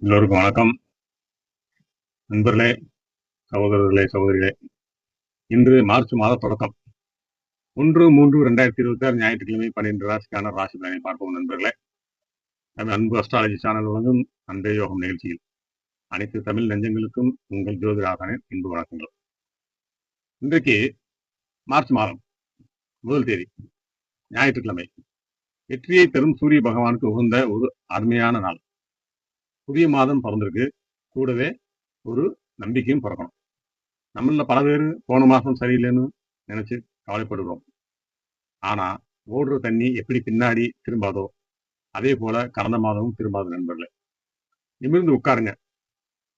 எல்லோருக்கும் வணக்கம். நண்பர்களே, சகோதரர்களே, சகோதரிகளே. இன்று மார்ச் மாத தொடக்கம். 1/3/2026 ஞாயிற்றுக்கிழமை 12 ராசிக்கான ராசி பலனை பார்ப்போம் நண்பர்களே. நம்ம அன்பு அஸ்ட்ராலஜி சேனல் வழங்கும் அன்பே யோகம் நிகழ்ச்சியில் அனைத்து தமிழ் நெஞ்சங்களுக்கும் உங்கள் ஜோதிடாசனின் இன்பு வணக்கங்கள். இன்றைக்கு மார்ச் மாதம் முதல் தேதி ஞாயிற்றுக்கிழமை. வெற்றியை தரும் சூரிய பகவானுக்கு உகந்த ஒரு அருமையான நாள். புதிய மாதம் பிறந்திருக்கு. கூடவே ஒரு நம்பிக்கையும் பிறக்கணும். நம்மள பல பேர் போன மாசம் சரியில்லைன்னு நினைச்சு கவலைப்படுகிறோம். ஆனா ஓடுற தண்ணி எப்படி பின்னாடி திரும்பாதோ அதே போல கடந்த மாதமும் திரும்பாது நண்பர்களே. நிமிர்ந்து உட்காருங்க.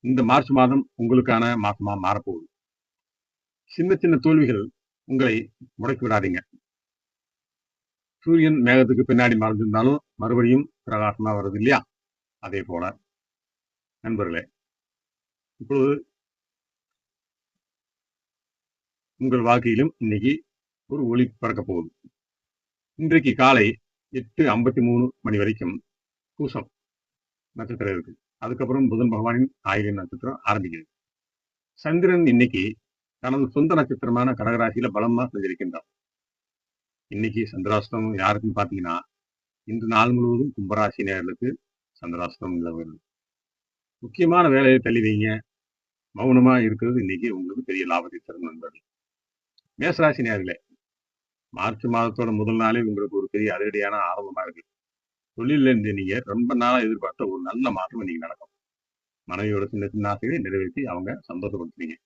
இந்த மார்ச் மாதம் உங்களுக்கான மாசமா மாறப்போகுது. சின்ன சின்ன தோல்விகள் உங்களை முடக்கி விடாதீங்க. சூரியன் மேகத்துக்கு பின்னாடி மறைஞ்சிருந்தாலும் மறுபடியும் பிரகாசமா வருது இல்லையா? அதே போல நண்பர்களே, இப்பொழுது உங்கள் வாழ்க்கையிலும் இன்னைக்கு ஒரு ஒளி பறக்க போகுது. இன்றைக்கு காலை 8:53 மணி வரைக்கும் பூசம் நட்சத்திரம் இருக்கு. அதுக்கப்புறம் புதன் பகவானின் ஆயிரம் நட்சத்திரம் ஆரம்பிக்குது. சந்திரன் இன்னைக்கு தனது சொந்த நட்சத்திரமான கடகராசியில பலமா சஞ்சரிக்கின்றார். இன்னைக்கு சந்திராஷ்டமம் யாருக்குன்னு பாத்தீங்கன்னா, இன்று நாள் முழுவதும் கும்பராசி நேயர்களுக்கு சந்திராஷ்டமம் நிலவுகிறது. முக்கியமான வேலையை தள்ளி வைங்க. மௌனமா இருக்கிறது இன்னைக்கு உங்களுக்கு பெரிய லாபத்தை தரும் நண்பர்கள். மேசராசி நேயர்களே, மார்ச் மாதத்தோட முதல் நாளே உங்களுக்கு ஒரு பெரிய அதிரடியான ஆரம்பமா இருக்கு. தொழில இருந்து நீங்க ரொம்ப நாளா எதிர்பார்த்த ஒரு நல்ல மாற்றம் இன்னைக்கு நடக்கும். மனைவியோட சின்ன சின்ன ஆசைகளை நிறைவேற்றி அவங்க சந்தோஷப்படுத்துறீங்க.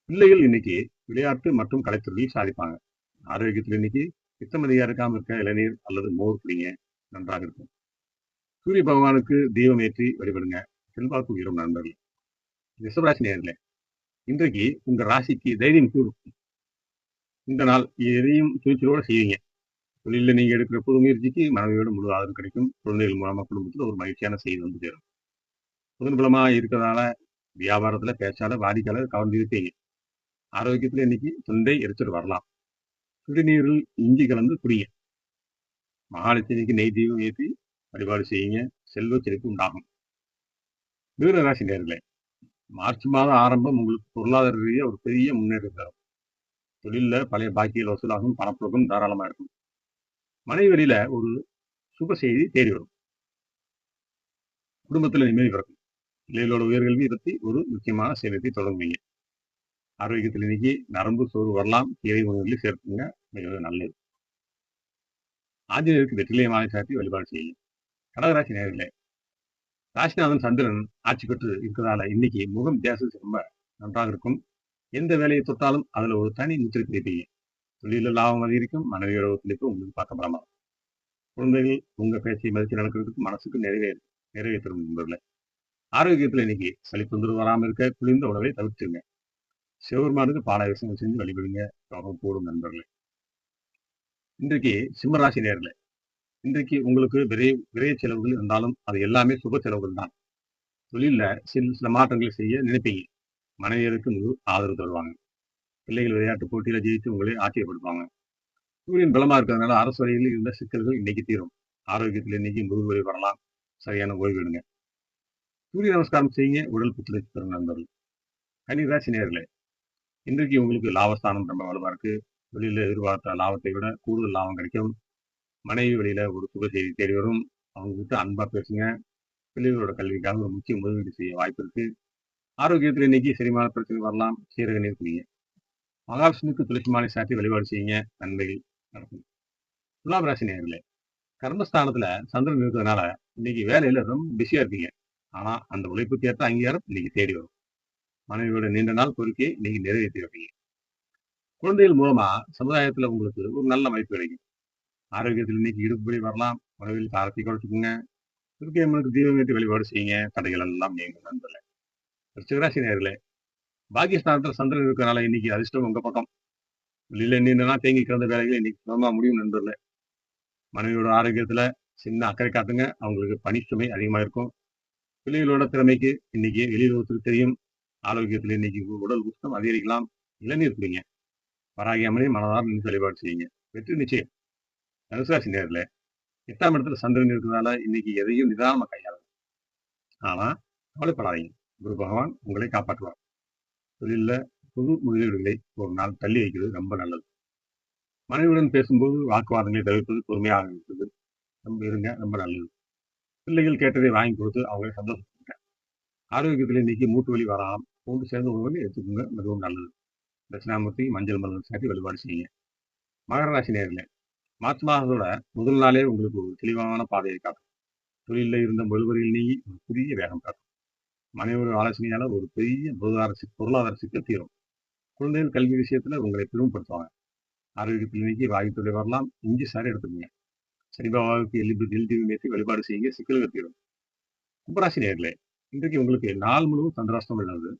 பிள்ளைகள் இன்னைக்கு விளையாட்டு மற்றும் கலைத்துறையில் சாதிப்பாங்க. ஆரோக்கியத்தில் இன்னைக்கு பித்தமதியா இருக்காம இருக்க இளநீர் அல்லது மோர் குடிங்க, நன்றாக இருக்கும். சூரிய பகவானுக்கு தீபம் ஏற்றி வழிபடுங்க, செல்வாக்கு உயரும் நண்பர்கள். ரிஷபராசி நேயர்களே, இன்றைக்கு உங்க ராசிக்கு தைரியம் கூடும். இந்த நாள் எதையும் துணிச்சலோட செய்வீங்க. தொழில நீங்க எடுக்கிற புது முயற்சிக்கு மனைவியோட முழு ஆதரவு கிடைக்கும். குழந்தைகள் மூலமா குடும்பத்துல ஒரு மகிழ்ச்சியான செய்தி வந்து சேரும். புதன் பலமா இருக்கிறதால வியாபாரத்துல பேச்சால வாடிக்கையாளர் கவர்ந்து இருப்பீங்க. ஆரோக்கியத்துல இன்னைக்கு தொண்டை எரிச்சல் வரலாம். சுடுநீரில் இஞ்சி கலந்து குடிங்க. மகாலட்சுமிக்கு நெய் தீபம் ஏற்றி வழிபாடு செய்யுங்க, செல்வ செழிப்பு உண்டாகும். மிதுன ராசி நேயர்களே, மார்ச் மாதம் ஆரம்பம் உங்களுக்கு பொருளாதார ரீதியா ஒரு பெரிய முன்னேற்றம் தரும். தொழில பழைய பாக்கியல் வசூலாகும், பணப்புழக்கம் தாராளமா இருக்கும். மனைவி வழியில ஒரு சுப செய்தி தேடி வரும். குடும்பத்துல நிம்மதி பிறக்கும். பிள்ளைகளோட உயர்கல்வி பத்தி ஒரு முக்கியமான சேலத்தை தொடங்குவீங்க. ஆரோக்கியத்தில் இன்னைக்கு நரம்பு சோறு வரலாம், கீரை உணவுகளில் சேர்த்துங்க, மிக நல்லது. ஆஞ்சநேயருக்கு வெற்றிலை மாலை சாத்தி வழிபாடு செய்யுங்க. கடகராசி நேயர்களே, ராசிநாதன் சந்திரன் ஆட்சி பெற்று இருக்கிறதால இன்னைக்கு முகம் தேசம் ரொம்ப நன்றாக இருக்கும். எந்த வேலையை தொட்டாலும் அதுல ஒரு தனி முத்திரை பிடிப்பீங்க. தொழில லாபம் அதிகரிக்கும், மனைவியோட ஒத்துழைப்பு உங்களுக்கு பக்கபலமா. குழந்தைகள் உங்க பேச்சை மதித்து நடக்கிறதுக்கு மனசுக்கு நிறைவே தரும் நண்பர்களே. ஆரோக்கியத்துல இன்னைக்கு சளி தொந்தரவு வராம இருக்க குளிர்ந்த உணவை தவிர்த்துங்க. சிவபெருமானுக்கு பாலாபிஷேகம் செஞ்சு வழிபடுங்க, யோகம் கூடும் நண்பர்களே. இன்றைக்கு சிம்மராசி நேயர்களே, இன்றைக்கு உங்களுக்கு விரைய செலவுகள் இருந்தாலும் அது எல்லாமே சுப செலவுகள் தான். தொழில்ல சில சில மாற்றங்களை செய்ய நினைப்பீங்க. மனைவியருக்கு முழு ஆதரவு தருவாங்க. பிள்ளைகள் விளையாட்டு போட்டியில ஜெயித்து உங்களை ஆச்சரியப்படுத்துவாங்க. சூரியன் பலமா இருக்கிறதுனால அரசு வழியில் இருந்த சிக்கல்கள் இன்னைக்கு தீரும். ஆரோக்கியத்தில் இன்னைக்கு முதுகு வரலாம். சரியான ஓய்வு எடுங்க. சூரிய நமஸ்காரம் செய்யுங்க, உடல் புத்துணர்ச்சி தரும் நண்பர்கள். கன்னிராசி நேயர்களே, இன்றைக்கு உங்களுக்கு லாபஸ்தானம் ரொம்ப வலுவா இருக்கு. தொழில எதிர்பார்த்த லாபத்தை விட கூடுதல் லாபம் கிடைக்கும். மனைவி வழியில ஒரு சுப செய்தி தேடி வரும். அவங்க கிட்ட அன்பா பேசுங்க. பிள்ளைகளோட கல்விக்காக ஒரு முக்கிய முதலீடு செய்ய வாய்ப்பு இருக்கு. ஆரோக்கியத்தில் இன்னைக்கு செரிமான பிரச்சனை வரலாம். சீரக நீர் குடிங்க. மகாவிஷ்ணுக்கு துளசி மாலை சாத்தி வழிபாடு செய்யுங்க, நன்மைகள் நடக்கும். துலாம் ராசி நேயர்களே, கர்மஸ்தானத்துல சந்திரன் இருக்கிறதுனால இன்னைக்கு வேலையில ரொம்ப பிஸியா இருக்கீங்க. ஆனா அந்த உழைப்புக்கு ஏற்ற அங்கீகாரம் இன்னைக்கு தேடி வரும். மனைவியோட நீண்ட நாள் கோரிக்கையை இன்னைக்கு நிறைவேற்றி வைப்பீங்க. குழந்தைகள் மூலமா சமுதாயத்துல உங்களுக்கு ஒரு நல்ல மதிப்பு கிடைக்கும். ஆரோக்கியத்தில் இன்னைக்கு இடுப்புப்படி வரலாம். உணவில் காரத்தை குறைச்சுக்குங்க. துர்க்கையம்மனுக்கு தீபம் ஏற்றி வழிபாடு செய்யுங்க, தடைகள் எல்லாம் நீங்கும் நண்பர்களே. விருச்சிகராசி நேயர்களே, பாக்கியஸ்தானத்துல சந்திரன் இருக்கிறனால இன்னைக்கு அதிர்ஷ்டம் உங்க பக்கம். வெளியில நீண்டனா தேங்கி கிடந்த வேலைகள் இன்னைக்கு சுலமா முடியும் நண்பர்களே. மனைவியோட ஆரோக்கியத்துல சின்ன அக்கறை காட்டுங்க, அவங்களுக்கு பணி சுமை அதிகமா இருக்கும். பிள்ளைகளோட திறமைக்கு இன்னைக்கு வெளியுறவுக்கு தெரியும். ஆரோக்கியத்துல இன்னைக்கு உடல் உஷ்ணம் அதிகரிக்கலாம். இளநீர் குடிங்க. வராகி அம்மனை மனதார நின்று வழிபாடு செய்யுங்க, வெற்றி நிச்சயம். தனுசு ராசி நேயர்களே, 8ஆம் இடத்துல சந்திரன் இருக்கிறதால இன்னைக்கு எதையும் நிதானமா கையாளுங்க. ஆனா கவலைப்படாதீங்க. குரு பகவான் உங்களை காப்பாற்றுவார். தொழில்ல புது முதலீடுகளை ஒரு நாள் தள்ளி வைக்கிறது ரொம்ப நல்லது. மனைவியுடன் பேசும்போது வாக்குவாதங்களை தவிர்ப்பது பொறுமையாக இருக்கிறது. ரொம்ப இருங்க, ரொம்ப நல்லது. பிள்ளைகள் கேட்டதை வாங்கி கொடுத்து அவங்களை சந்தோஷப்படுத்துங்க. ஆரோக்கியத்தில் இன்னைக்கு மூட்டு வலி வராம ஒன்று சேர்ந்த உணவுகளை எடுத்துக்கோங்க, மிகவும் நல்லது. தட்சிணாமூர்த்தி மஞ்சள் மலர் சாட்டி வழிபாடு செய்யுங்க. மகர ராசி நேயர்களே, மார்ச் மாதத்தோட முதல் நாளே உங்களுக்கு ஒரு தெளிவான பாதையை காட்டும். தொழிலில் இருந்த முழுவரில் நீங்கி ஒரு புதிய வேகம் காட்டும். மனைவியோட ஆலோசனையால ஒரு பெரிய பொருளாதார சிக்கல் தீரும். குழந்தைகள் கல்வி விஷயத்துல உங்களை பெருமைப்படுத்துவாங்க. ஆரோக்கியத்தில் இன்னைக்கு வாயு தொல்லை வரலாம், இஞ்சி சாறு எடுத்துக்கங்க. சனி பாபாவுக்கு எல்டிவி நேர்த்தி வழிபாடு செய்யுங்க, சிக்கல்கள் தீரும். கும்பராசி நேயர்களே, இன்றைக்கு உங்களுக்கு நாள் முழுவதும் சந்திராஷ்டம் உள்ளது.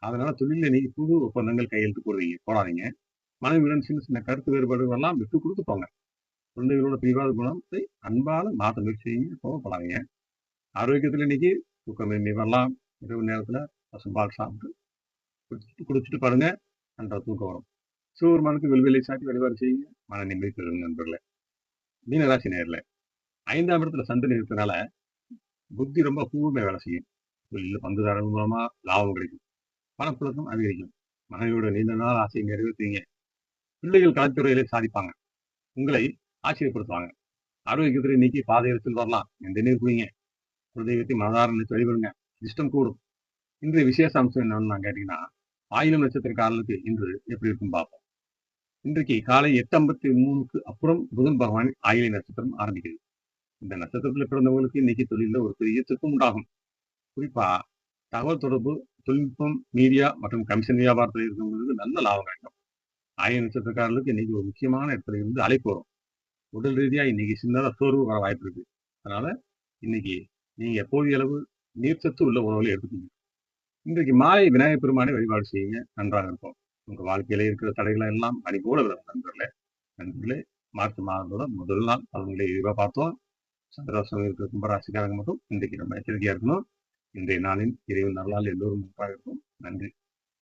அதனால தொழிலில் நீங்க புது ஒப்பந்தங்கள் கையெழுத்து போடாதீங்க. மனைவியுடன் சின்ன சின்ன கருத்து வேறுபாடுகள் எல்லாம் விட்டு கொடுத்து போங்க. குழந்தைகளோட பிடிவாத குணத்தை அன்பால மாற்ற முயற்சி செய்யுங்க, கோவப்படாதீங்க. ஆரோக்கியத்தில் இன்னைக்கு தூக்கமின்மை வரலாம். இரவு நேரத்துல பசும்பால் சாப்பிட்டு குடிச்சிட்டு பாருங்க, நன்றா தூக்கம் வரும். சிவபெருமானுக்கு வெள்வெள்ளை சாட்டி வழிபாடு செய்யுங்க, மன நிம்மதி பெறுங்க நண்பர்களே. மீனராசி நேயர்களே, 5ஆம் இடத்துல சந்திரன் இருக்கிறதுனால புத்தி ரொம்ப கூர்மையா வேலை செய்யும். தொழில பங்குதாரர்கள் மூலமா லாபம் கிடைக்கும். பணப்புழக்கம் அதிகரிக்கும். மனைவியோட நீண்ட நாள் ஆசையை நிறைவேற்றுவீங்க. பிள்ளைகள் கலைத்துறையிலே சாதிப்பாங்க. உங்களை ஆச்சரியப்படுத்துவாங்க. ஆரோக்கியத்தில் இன்னைக்கு பாதையத்தில் வரலாம். எந்த நீர் குடிங்க. குலதெய்வத்தை மனதார நினைத்து வழிபடுங்க. இஷ்டம் கூடும். இன்றைய விசேஷ அம்சம் என்னன்னு நான் கேட்டீங்கன்னா, ஆயிலம் நட்சத்திரக்காரர்களுக்கு இன்று எப்படி இருக்கும் பார்ப்போம். இன்றைக்கு காலை 8:53க்கு அப்புறம் புதன் பகவான் ஆயிலை நட்சத்திரம் ஆரம்பிக்கிறது. இந்த நட்சத்திரத்தில் பிறந்தவங்களுக்கு இன்னைக்கு தொழில ஒரு பெரிய திருப்பம் உண்டாகும். குறிப்பா தகவல் தொடர்பு, தொழில்நுட்பம், மீடியா மற்றும் கமிஷன் வியாபாரத்தில் இருக்கிறவங்களுக்கு நல்ல லாபம் கிடைக்கும். ஆயில நட்சத்திரக்காரர்களுக்கு இன்னைக்கு ஒரு முக்கியமான இடத்துல இருந்து அழைப்பு வரும். உடல் ரீதியா இன்னைக்கு சின்னதா சோர்வு வர வாய்ப்பு இருக்கு. அதனால இன்னைக்கு நீங்க போதிய அளவு நீர்ச்சத்து உள்ள உணவுகளை எடுத்துக்கீங்க. இன்றைக்கு மாலை விநாயகர் பெருமானை வழிபாடு செய்யுங்க, நன்றாக இருக்கும். உங்க வாழ்க்கையில இருக்கிற தடைகளை எல்லாம் அடி போல விடும் நண்பர்களே. மார்ச் மாதத்தோட முதல் நாள் பலன்களை விரிவாக பார்த்தோம். சந்திராஷ்டமம் இருக்கிற கும்பராசிக்காரங்க மட்டும் இன்றைக்கு நம்ம எச்சரிக்கையா இருக்கணும். இன்றைய நாளின் இறைவன் நல்லால் எல்லோரும் நன்றாக இருக்கும். நன்றி.